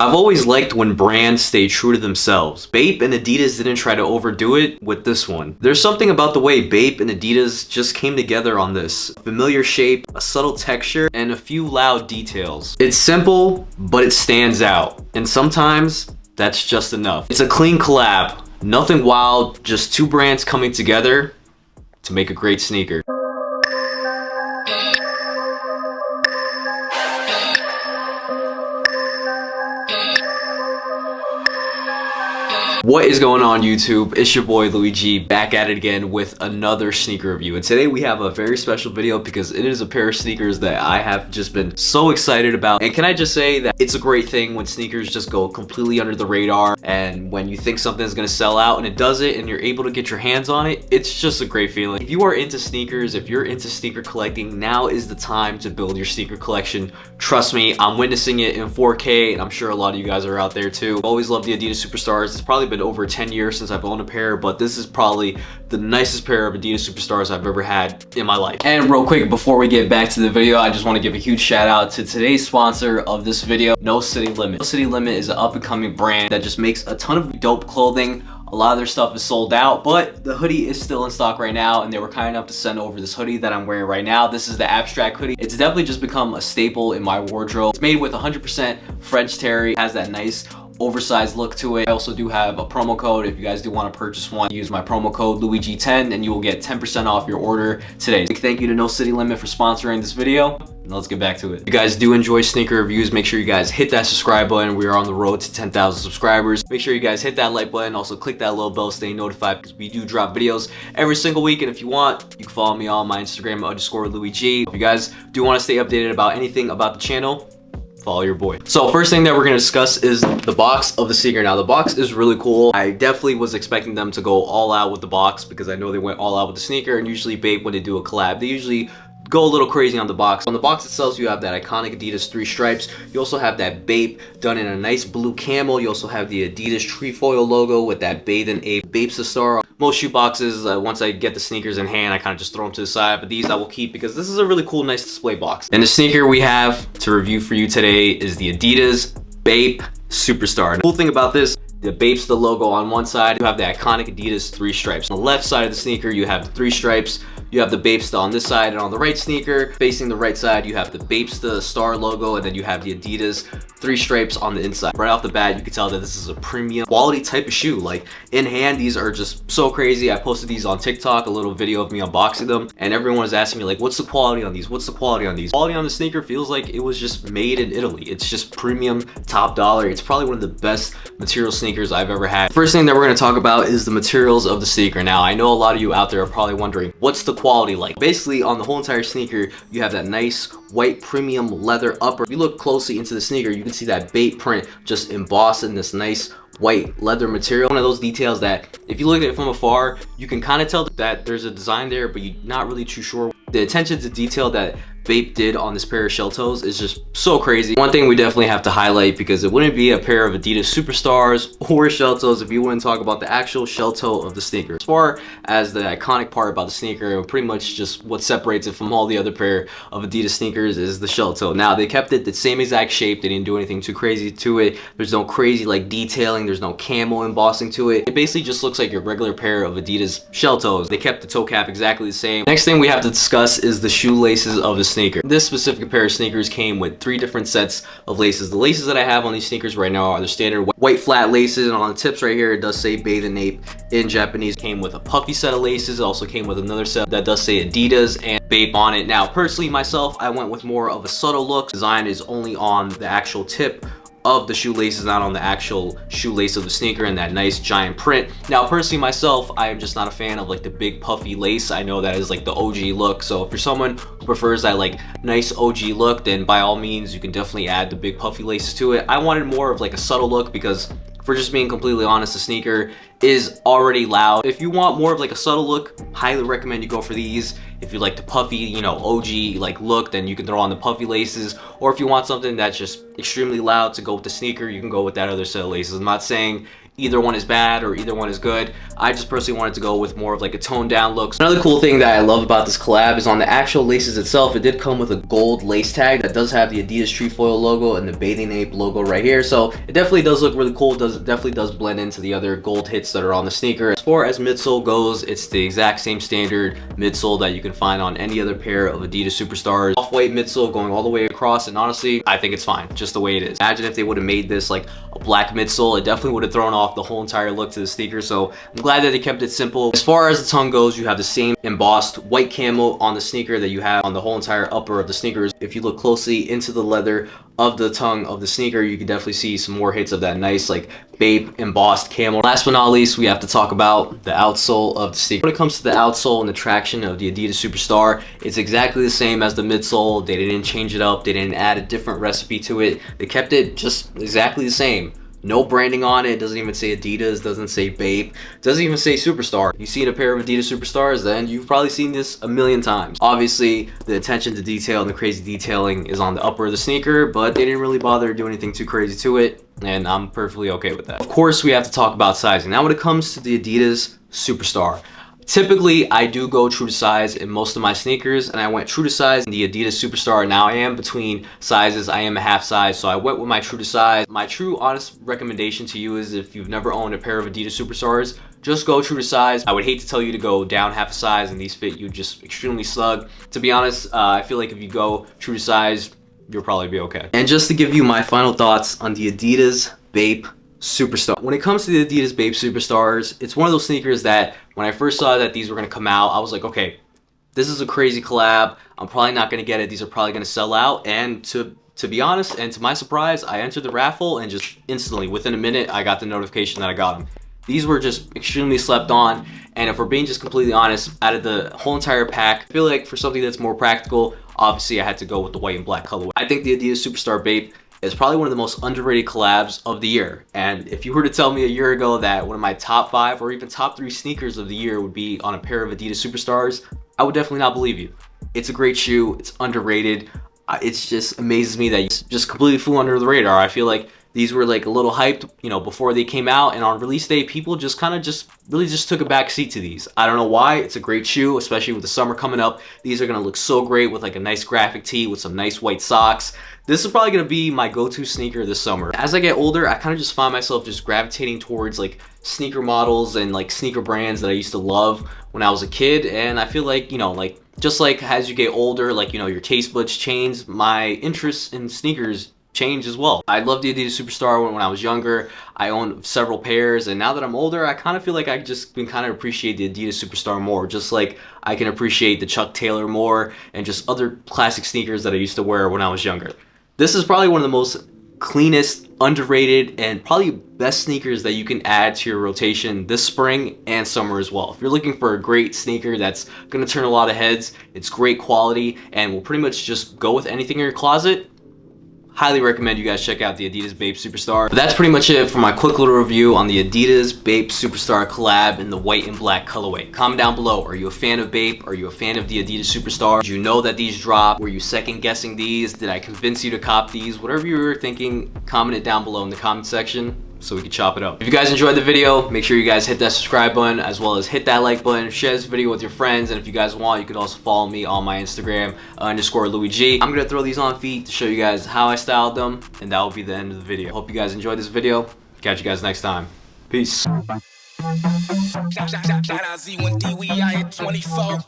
I've always liked when brands stay true to themselves. BAPE and Adidas didn't try to overdo it with this one. There's something about the way BAPE and Adidas just came together on this. A familiar shape, a subtle texture, and a few loud details. It's simple, but it stands out. And sometimes, that's just enough. It's a clean collab. Nothing wild, just two brands coming together to make a great sneaker. What is going on YouTube? It's your boy Luigi back at it again with another sneaker review, and today we have a very special video because it is a pair of sneakers that I have just been so excited about. And can I just say that it's a great thing when sneakers just go completely under the radar, and when you think something is going to sell out and it does it and you're able to get your hands on it, it's just a great feeling. If you are into sneakers, if you're into sneaker collecting, now is the time to build your sneaker collection. Trust me, I'm witnessing it in 4K, and I'm sure a lot of you guys are out there too. Always love the Adidas Superstars. It's probably been over 10 years since I've owned a pair, but this is probably the nicest pair of Adidas Superstars I've ever had in my life. And real quick, before we get back to the video, I just want to give a huge shout out to today's sponsor of this video, No City Limit. No City Limit is an up and coming brand that just makes a ton of dope clothing. A lot of their stuff is sold out, but the hoodie is still in stock right now, and they were kind enough to send over this hoodie that I'm wearing right now. This is the Abstract hoodie. It's definitely just become a staple in my wardrobe. It's made with 100% French terry. It has that nice oversized look to it. I also do have a promo code. If you guys do want to purchase one, use my promo code Luigi10 and you will get 10% off your order today. Big thank you to No City Limit for sponsoring this video. And let's get back to it. If you guys do enjoy sneaker reviews, make sure you guys hit that subscribe button. We are on the road to 10,000 subscribers. Make sure you guys hit that like button. Also click that little bell, stay notified, because we do drop videos every single week. And if you want, you can follow me on my Instagram _Luigi. If you guys do want to stay updated about anything about the channel, follow your boy. So first thing that we're going to discuss is the box of the sneaker. Now the box is really cool. I definitely was expecting them to go all out with the box because I know they went all out with the sneaker, and usually BAPE, when they do a collab, they usually go a little crazy on the box. On the box itself, you have that iconic Adidas 3 stripes. You also have that BAPE done in a nice blue camo. You also have the Adidas trefoil logo with that Bathe in Ape. BAPE's the star. Most shoe boxes, once I get the sneakers in hand, I kind of just throw them to the side, but these I will keep because this is a really cool, nice display box. And the sneaker we have to review for you today is the Adidas BAPE Superstar. The cool thing about this, the BAPE's the logo on one side. You have the iconic Adidas 3 stripes. On the left side of the sneaker, you have the 3 stripes. You have the BAPE's on this side, and on the right sneaker, facing the right side, you have the BAPE's the star logo, and then you have the Adidas 3 stripes on the inside. Right off the bat, you can tell that this is a premium quality type of shoe. Like, in hand, these are just so crazy. I posted these on TikTok, a little video of me unboxing them, and everyone was asking me, like, what's the quality on these? What's the quality on these? Quality on the sneaker feels like it was just made in Italy. It's just premium, top dollar. It's probably one of the best material sneakers I've ever had. First thing that we're gonna talk about is the materials of the sneaker. Now, I know a lot of you out there are probably wondering, what's the quality like? Basically, on the whole entire sneaker, you have that nice white premium leather upper. If you look closely into the sneaker, you can see that BAPE print just embossed in this nice white leather material. One of those details that if you look at it from afar, you can kind of tell that there's a design there, but you're not really too sure. The attention to detail that BAPE did on this pair of shell toes is just so crazy. One thing we definitely have to highlight, because it wouldn't be a pair of Adidas Superstars or shell toes if you wouldn't talk about the actual shell toe of the sneaker. As far as the iconic part about the sneaker, pretty much just what separates it from all the other pair of Adidas sneakers is the shell toe. Now, they kept it the same exact shape. They didn't do anything too crazy to it. There's no crazy like detailing. There's no camo embossing to it. It basically just looks like your regular pair of Adidas shell toes. They kept the toe cap exactly the same. Next thing we have to discuss is the shoelaces of the sneaker. This specific pair of sneakers came with 3 different sets of laces. The laces that I have on these sneakers right now are the standard white flat laces, and on the tips right here it does say Bathe in Ape in Japanese. It came with a puffy set of laces. It also came with another set that does say Adidas and BAPE on it. Now, personally myself, I went with more of a subtle look. Design is only on the actual tip of the shoelaces, not on the actual shoelace of the sneaker, and that nice giant print. Now, personally myself, I am just not a fan of like the big puffy lace. I know that is like the OG look, so if you're someone who prefers that like nice OG look, then by all means you can definitely add the big puffy laces to it. I wanted more of like a subtle look because, for just being completely honest, the sneaker is already loud. If you want more of like a subtle look, highly recommend you go for these. If you like the puffy, you know, OG like look, then you can throw on the puffy laces. Or if you want something that's just extremely loud to go with the sneaker, you can go with that other set of laces. I'm not saying either one is bad or either one is good. I just personally wanted to go with more of like a toned down look. So another cool thing that I love about this collab is on the actual laces itself, it did come with a gold lace tag that does have the Adidas trefoil logo and the bathing ape logo right here. So it definitely does look really cool. It definitely does blend into the other gold hits that are on the sneaker. As far as midsole goes, it's the exact same standard midsole that you can find on any other pair of Adidas Superstars. Off-white midsole going all the way across, and honestly, I think it's fine, just the way it is. Imagine if they would have made this like a black midsole, it definitely would have thrown off the whole entire look to the sneaker. So I'm glad that they kept it simple. As far as the tongue goes, you have the same embossed white camo on the sneaker that you have on the whole entire upper of the sneakers. If you look closely into the leather of the tongue of the sneaker, you can definitely see some more hits of that nice like BAPE embossed camo. Last but not least, we have to talk about the outsole of the sneaker. When it comes to the outsole and the traction of the Adidas Superstar, it's exactly the same as the midsole. They didn't change it up. They didn't add a different recipe to it. They kept it just exactly the same. No branding on it. It doesn't even say Adidas, doesn't say BAPE, doesn't even say Superstar. You've seen a pair of Adidas Superstars, then you've probably seen this a million times. Obviously, the attention to detail and the crazy detailing is on the upper of the sneaker, but they didn't really bother to do anything too crazy to it, and I'm perfectly okay with that. Of course, we have to talk about sizing. Now, when it comes to the Adidas Superstar, typically, I do go true to size in most of my sneakers, and I went true to size in the Adidas Superstar. Now I am between sizes. I am a half size, so I went with my true to size. My true honest recommendation to you is if you've never owned a pair of Adidas Superstars, just go true to size. I would hate to tell you to go down half a size and these fit you just extremely snug. To be honest, I feel like if you go true to size, you'll probably be okay. And just to give you my final thoughts on the Adidas BAPE Superstar. When it comes to the Adidas BAPE Superstars, it's one of those sneakers that when I first saw that these were going to come out, I was like, okay, this is a crazy collab. I'm probably not going to get it. These are probably going to sell out. And to be honest, and to my surprise, I entered the raffle and just instantly, within a minute, I got the notification that I got them. These were just extremely slept on. And if we're being just completely honest, out of the whole entire pack, I feel like for something that's more practical, obviously I had to go with the white and black colorway. I think the Adidas Superstar BAPE is probably one of the most underrated collabs of the year. And if you were to tell me a year ago that one of my top 5 or even top 3 sneakers of the year would be on a pair of Adidas Superstars, I would definitely not believe you. It's a great shoe, it's underrated. It just amazes me that you just completely flew under the radar. I feel like these were like a little hyped, you know, before they came out, and on release day, people just kind of really took a back seat to these. I don't know why. It's a great shoe, especially with the summer coming up. These are gonna look so great with like a nice graphic tee with some nice white socks. This is probably gonna be my go-to sneaker this summer. As I get older, I kind of just find myself just gravitating towards like sneaker models and like sneaker brands that I used to love when I was a kid. And I feel like, you know, like just like as you get older, like, you know, your taste buds change, my interests in sneakers change as well. I loved the Adidas Superstar when I was younger. I owned several pairs, and now that I'm older, I kind of feel like I just can kind of appreciate the Adidas Superstar more, just like I can appreciate the Chuck Taylor more and just other classic sneakers that I used to wear when I was younger. This is probably one of the most cleanest, underrated, and probably best sneakers that you can add to your rotation this spring and summer as well. If you're looking for a great sneaker that's gonna turn a lot of heads, it's great quality, and will pretty much just go with anything in your closet, highly recommend you guys check out the Adidas BAPE Superstar. But that's pretty much it for my quick little review on the Adidas BAPE Superstar collab in the white and black colorway. Comment down below, are you a fan of BAPE? Are you a fan of the Adidas Superstar? Did you know that these dropped? Were you second guessing these? Did I convince you to cop these? Whatever you were thinking, comment it down below in the comment section so we can chop it up. If you guys enjoyed the video, make sure you guys hit that subscribe button as well as hit that like button, share this video with your friends, and if you guys want, you could also follow me on my Instagram, _LouisG. I'm gonna throw these on feet to show you guys how I styled them, and that will be the end of the video. Hope you guys enjoyed this video. Catch you guys next time. Peace. Shout out Z1D, we out at 24.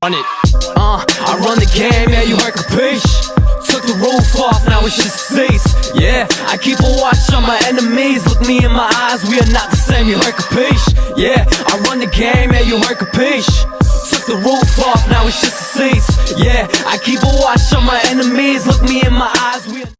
Run it. I run the game, yeah, you heard capiche. Took the roof off, now it's just cease. Yeah, I keep a watch on my enemies. Look me in my eyes, we are not the same, you heard capiche. Yeah, I run the game, yeah, you heard capiche. Took the roof off, now it's just a cease. Yeah, I keep a watch on my enemies. Look me in my eyes, we are